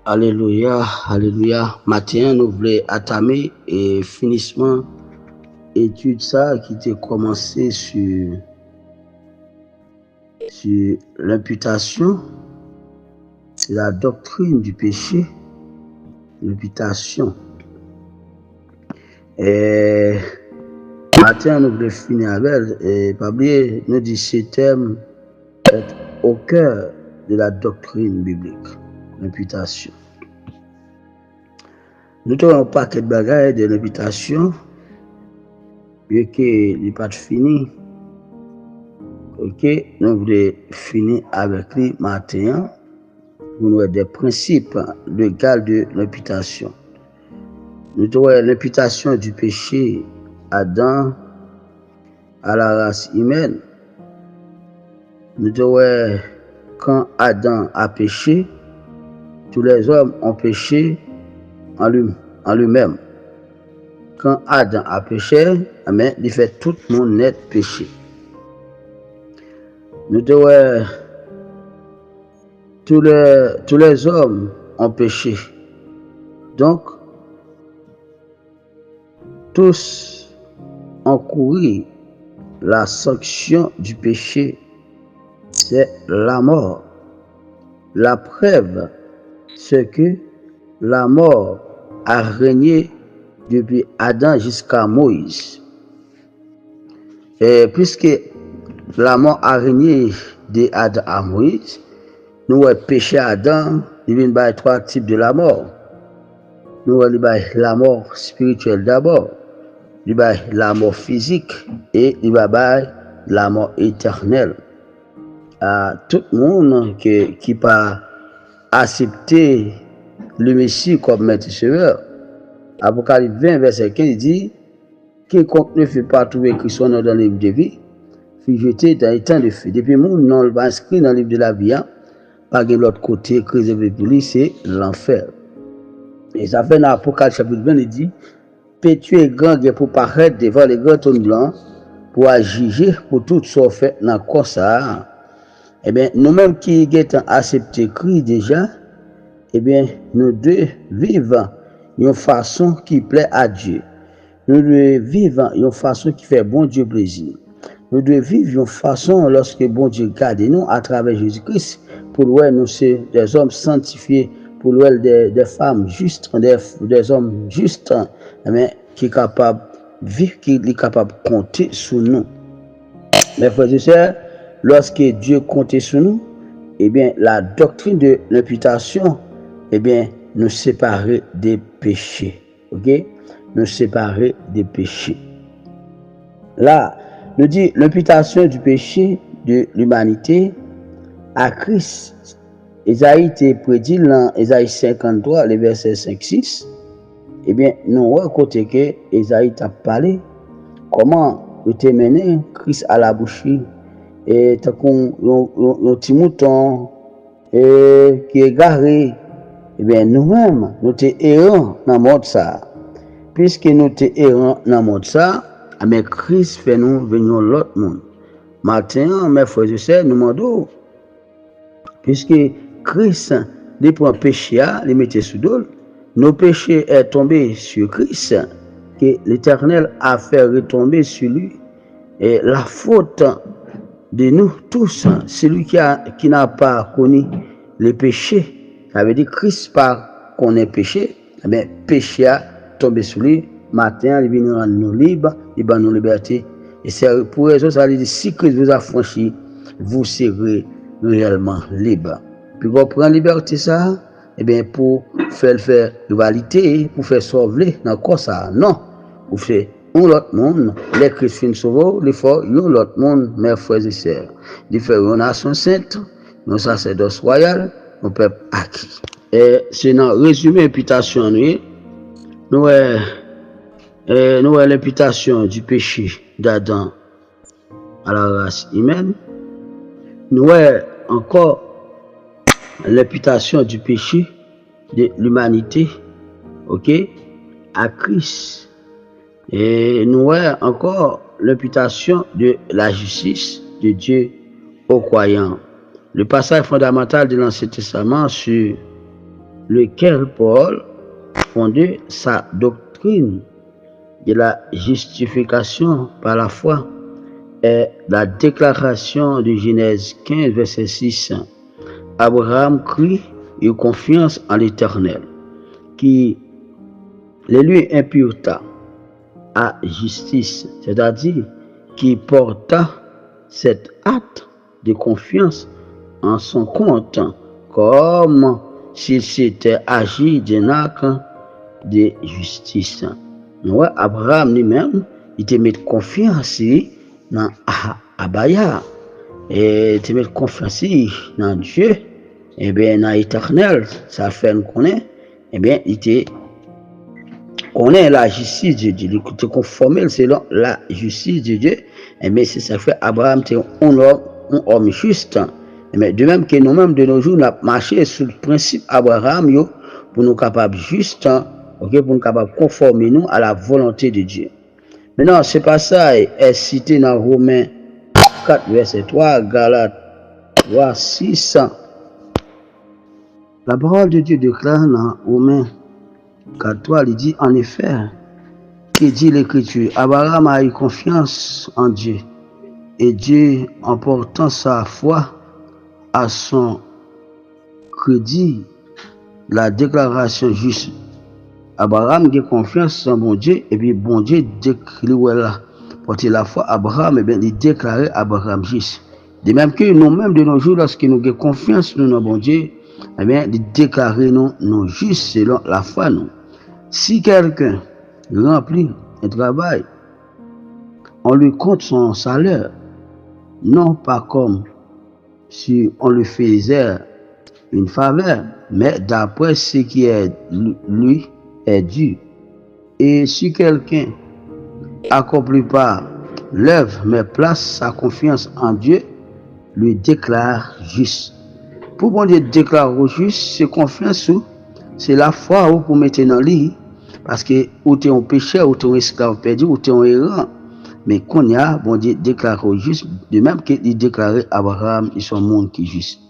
Alléluia, alléluia. Matin, nous voulons entamer et finissement étude ça qui était commencé sur l'imputation, c'est la doctrine du péché, l'imputation. Et matin, nous voulons finir avec, et pas oublier, nous dit ce thème est au cœur de la doctrine biblique, l'imputation. Nous avons un paquet de bagages de l'imputation, bien qu'il n'est pas fini. Ok, nous voulons finir avec lui matin pour nous des principes légaux de l'imputation. Nous avons l'imputation du péché Adam à la race humaine. Nous avons quand Adam a péché, tous les hommes ont péché en lui-même. Quand Adam a péché, il fait tout le monde net péché. Nous devons tous les hommes ont péché. Donc, tous ont couru la sanction du péché, c'est la mort. La preuve, c'est que la mort a régné depuis Adam jusqu'à Moïse. Et puisque la mort a régné de Adam à Moïse, nous avons péché Adam, il y a trois types de la mort. Nous avons la mort spirituelle d'abord, la mort physique et la mort éternelle. À tout le monde qui pas accepté le Messie comme maître sauveur. Apocalypse 20, verset 15 dit: quiconque ne fait pas trouver Christ son nom dans le livre de vie, fut jeté dans les temps de feu. Depuis mon nom va inscrit dans le livre de la vie, par l'autre côté, réservé pour lui, c'est l'enfer. Et ça fait dans l'Apocalypse chapitre 20, il dit: pétueux et grand pour paraître devant les grands trônes blancs, pour juger pour tout ce fait dans le corps ça. Eh bien, nous-mêmes qui avons accepté Christ déjà, eh bien, nous devons vivre d'une façon qui plaît à Dieu. Nous devons vivre d'une façon qui fait bon Dieu plaisir. Nous devons vivre d'une façon lorsque bon Dieu garde nous à travers Jésus-Christ, pour nous c'est des hommes sanctifiés, pour des femmes justes, des hommes justes, mais qui sont capables de vivre, qui sont capables de compter sur nous. Mes frères et sœurs, lorsque Dieu compte sur nous, eh bien, la doctrine de l'imputation, eh bien, nous séparer des péchés. Ok? Nous séparer des péchés. Là, nous dit l'imputation du péché de l'humanité à Christ. Isaïe était prédit dans Isaïe 53, le verset 5-6. Eh bien, nous côté que Isaïe t'a parlé comment il était mené Christ à la boucherie et tant qu'on petit mouton et qui est garé. Eh bien, nous-mêmes, nous sommes errants dans le monde ça. Puisque nous sommes errants dans le monde ça, mais Christ fait nous venir l'autre monde. Maintenant, mes frères et sœurs, nous demandons, puisque Christ, il prend péché, il met sous dos, nos péchés sont tombés sur Christ, que l'Éternel a fait retomber sur lui. Et la faute de nous tous, celui qui n'a pas connu le péché, ça veut dire Christ pas connaît péché, mais péché a tombé sur lui. Matin, il vient rendre nous libres, il va nous liberté. Et c'est pour raison, ça veut dire si Christ vous a franchi, vous serez réellement libre. Puis vous prenez liberté ça, eh bien pour faire rivalité, pour faire sauver dans quoi ça, non, vous faites un autre monde, les chrétiens sauvés, les forts, un autre monde, mes frères et sœurs. Ils font une nation sainte, un sacerdoce royal, un peuple acquis. Et c'est dans le résumé imputation, nous avons l'imputation du péché d'Adam à la race humaine. Nous avons encore l'imputation du péché de l'humanité, ok, à Christ. Et nous avons encore l'imputation de la justice de Dieu aux croyants. Le passage fondamental de l'Ancien Testament sur lequel Paul fondait sa doctrine de la justification par la foi est la déclaration de Genèse 15, verset 6. Abraham crut et eut confiance en l'Éternel, qui les lui imputa à justice, c'est-à-dire qui porta cet acte de confiance en son compte, comme s'il s'était agi d'un acte de justice. Ouais, Abraham lui-même, il te met confiance dans Abaya, et te met confiance dans Dieu, et bien dans l'Éternel, ça fait nous connaît, et bien il te connaît la justice de Dieu, il te conforme selon la justice de Dieu, et bien c'est ça fait Abraham c'est un homme juste. Mais de même que nous-mêmes de nos jours, nous avons marché sur le principe Abraham yo, pour nous capables juste, okay, pour nous capables conformer nous à la volonté de Dieu. Maintenant, ce passage est cité dans Romains 4, verset 3, Galates 3, 6. La parole de Dieu déclare dans Romains 4, 3, il dit en effet, qui dit l'Écriture, Abraham a eu confiance en Dieu, et Dieu, en portant sa foi à son crédit, la déclaration juste. Abraham a confiance en bon Dieu, et puis bon Dieu déclare là. Porter la foi, Abraham, et bien, il déclarait Abraham juste. De même que nous-mêmes de nos jours, lorsque nous avons confiance dans bon Dieu, eh bien, il déclare nous justes selon la foi. Nous. Si quelqu'un remplit un travail, on lui compte son salaire, non pas comme si on lui faisait une faveur, mais d'après ce qui est lui est dû. Et si quelqu'un accomplit pas l'œuvre, mais place sa confiance en Dieu, lui déclare juste. Pour bon Dieu déclare juste, c'est confiance, c'est la foi où pour mettre dans lui, parce que ou tu es un pécheur, ou tu es un esclave perdu, ou tu es un errant. Mais qu'on y a, bon Dieu déclare juste, de même qu'il déclarait Abraham, ils sont monde qui est juste.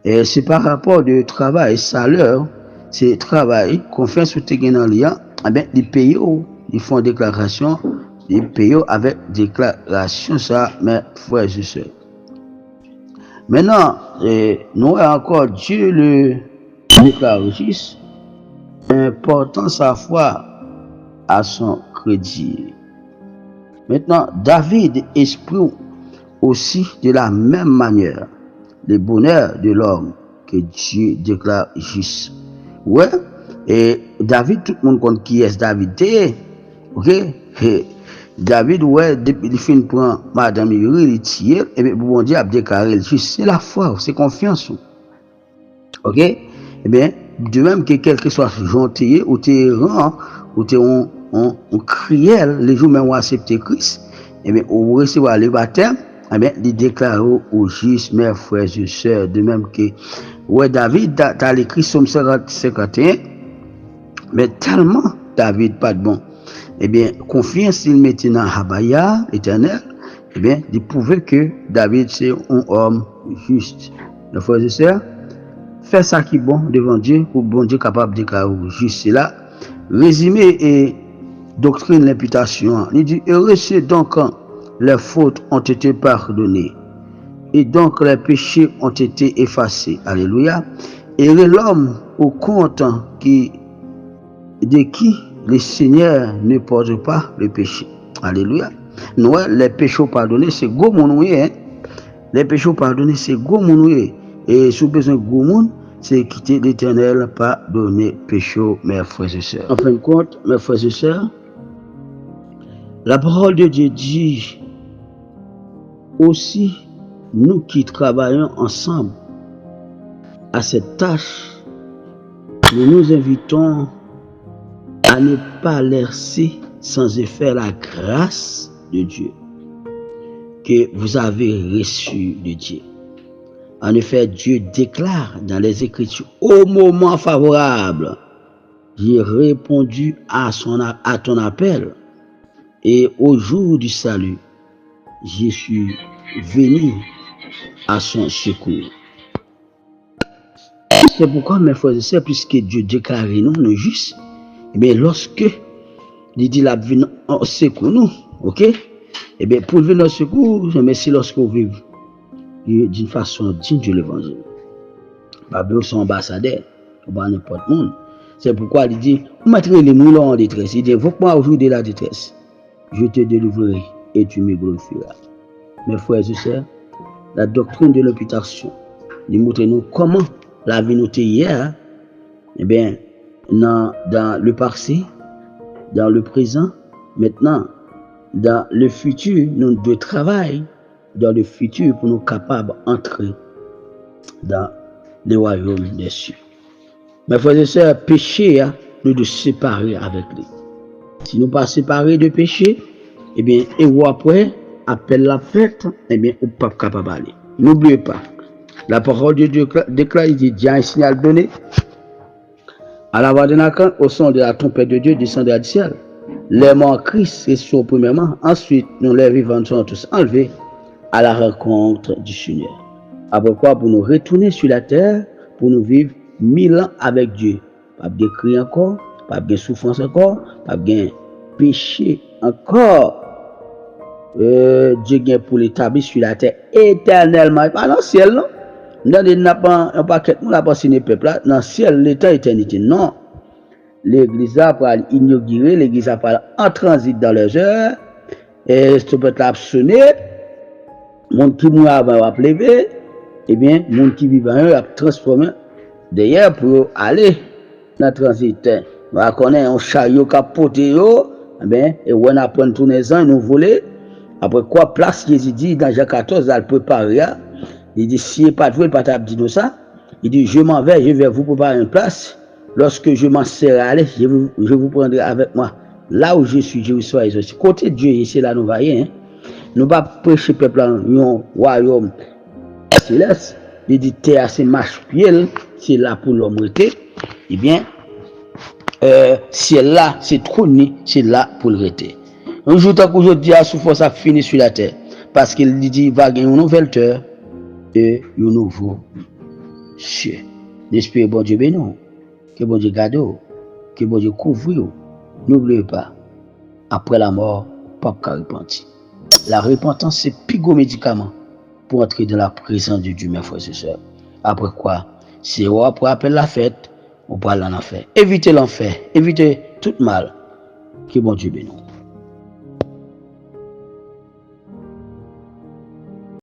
Et c'est par rapport de travail, salaire, c'est travail, confiance ou tu es dans lui, eh bien, ils payent, ils font déclaration, ils payent avec déclaration, ça, mes frères et sœurs. Maintenant, nous avons encore Dieu le déclare juste, important sa foi à son crédit. Maintenant, David exprime aussi de la même manière le bonheur de l'homme que Dieu déclare juste. Ouais, et David, tout le monde connaît qui est David. Ok, et David, ouais, depuis il finit prendre Madame Yuri, il tire, et bien, bon Dieu a déclaré juste. C'est la foi, c'est confiance. Ok, et bien, de même que quel que soit gentil, ou t'es rang, ou t'es on criait les jours même où accepter Christ, et bien, on recevra le baptême, et bien, il déclare au juste, mes frères et sœurs, de même que, ouais, David, t'as l'écrit Somme 51, mais tellement David pas de bon. Eh bien, confiance il mettait dans Habaya, éternel, eh bien, il prouvait que David c'est un homme juste. Mes frères et sœurs, fais ça qui est bon devant Dieu, pour bon Dieu capable de déclarer juste. C'est là, résumé et doctrine l'imputation. Il dit, heureux c'est donc quand les fautes ont été pardonnées, et donc les péchés ont été effacés. Alléluia. Et l'homme au compte de qui le Seigneur ne porte pas le péché. Alléluia. Nous, les péchés pardonnés, c'est gros monoué. Hein? Les péchés pardonnés, c'est gros monoué. Et sous besoin de gros monde, c'est quitter l'Éternel, pardonner péché, mes frères et sœurs. En fin de compte, mes frères et sœurs, la parole de Dieu dit aussi, nous qui travaillons ensemble à cette tâche, nous nous invitons à ne pas laisser sans effet la grâce de Dieu que vous avez reçue de Dieu. En effet, Dieu déclare dans les Écritures, au moment favorable, j'ai répondu à ton appel, et au jour du salut, je suis venu à son secours. C'est pourquoi, mes frères et sœurs, puisque Dieu déclare nous justes, et bien lorsque il dit la vie en secours nous, ok? Et bien pour venir en secours, mais c'est lorsque vous vivez d'une façon digne de l'évangile. Pas besoin de son ambassadeur, pas n'importe monde. C'est pourquoi il dit, vous mettrez les moulins en détresse. Il dit, invoque-moi au jour de la détresse. Je te délivrerai et tu me glorifieras. Mes frères et sœurs, la doctrine de l'imputation nous montre nous comment la vie nous était hier, eh bien, dans le passé, dans le présent, maintenant, dans le futur, nous devons travailler dans le futur pour nous capables d'entrer dans le royaume des cieux. Mes frères et sœurs, péché, nous devons séparer avec lui. Si nous ne pas séparer de péché, eh bien, et après, appelle la fête, eh bien, on ne peut pas capable d'aller. N'oubliez pas, la parole de Dieu déclare, il dit, Dieu a un signal donné. À la voix de Nathan, au son de la trompette de Dieu, descendra du ciel. Les morts en Christ sont premièrement. Ensuite, nous les vivants sont tous enlevés à la rencontre du Seigneur. Après quoi, pour nous retourner sur la terre, pour nous vivre 1000 ans avec Dieu. Pas de cri encore, pas de souffrance encore, pas de péché encore. Dieu vient pour l'établir sur la terre éternellement. Pas dans le ciel, non? Nous n'avons pas un paquet de monde à passer les peuples là. Dans le ciel, l'état éternité. Non. L'église a pour inaugurer, l'église a pour en transit dans les heures. Et ce peut être sonné. Monde qui mourra avant va lever. Eh bien, monde qui vit avant va transformer d'ailleurs pour aller dans le transit. On va connaître un chariot qui a porté, eh bien, et on apprend tous les ans, nous voler. Après quoi, place Jésus dit dans Jean 14, elle prépare. Il dit, si il n'est pas de vous, il ne peut pas dire ça. Il dit, je m'en vais, je vais vous préparer une place. Lorsque je m'en serai allé, je vous prendrai avec moi. Là où je suis, je vous serai aussi. Côté de Dieu, c'est là nous voyons. Nous ne pas prêcher peuple en royaume céleste. Il dit, terre, c'est marche-pied, c'est là pour l'homme. Eh bien, c'est là, c'est trône, c'est là pour le rester. Un jour, tant qu'aujourd'hui, à souffrance a fini sur la terre. Parce qu'il dit, il va gagner une nouvelle terre et un nouveau ciel. J'espère bon Dieu béni, que bon Dieu garde, que bon Dieu couvre. N'oubliez pas, après la mort, pas de repentir. La repentance, c'est le plus gros médicament pour entrer dans la présence de Dieu, mes frères et sœurs. Après quoi, c'est après appeler la fête, on parle en enfer. Évitez l'enfer, évitez tout mal. Que bon Dieu béni.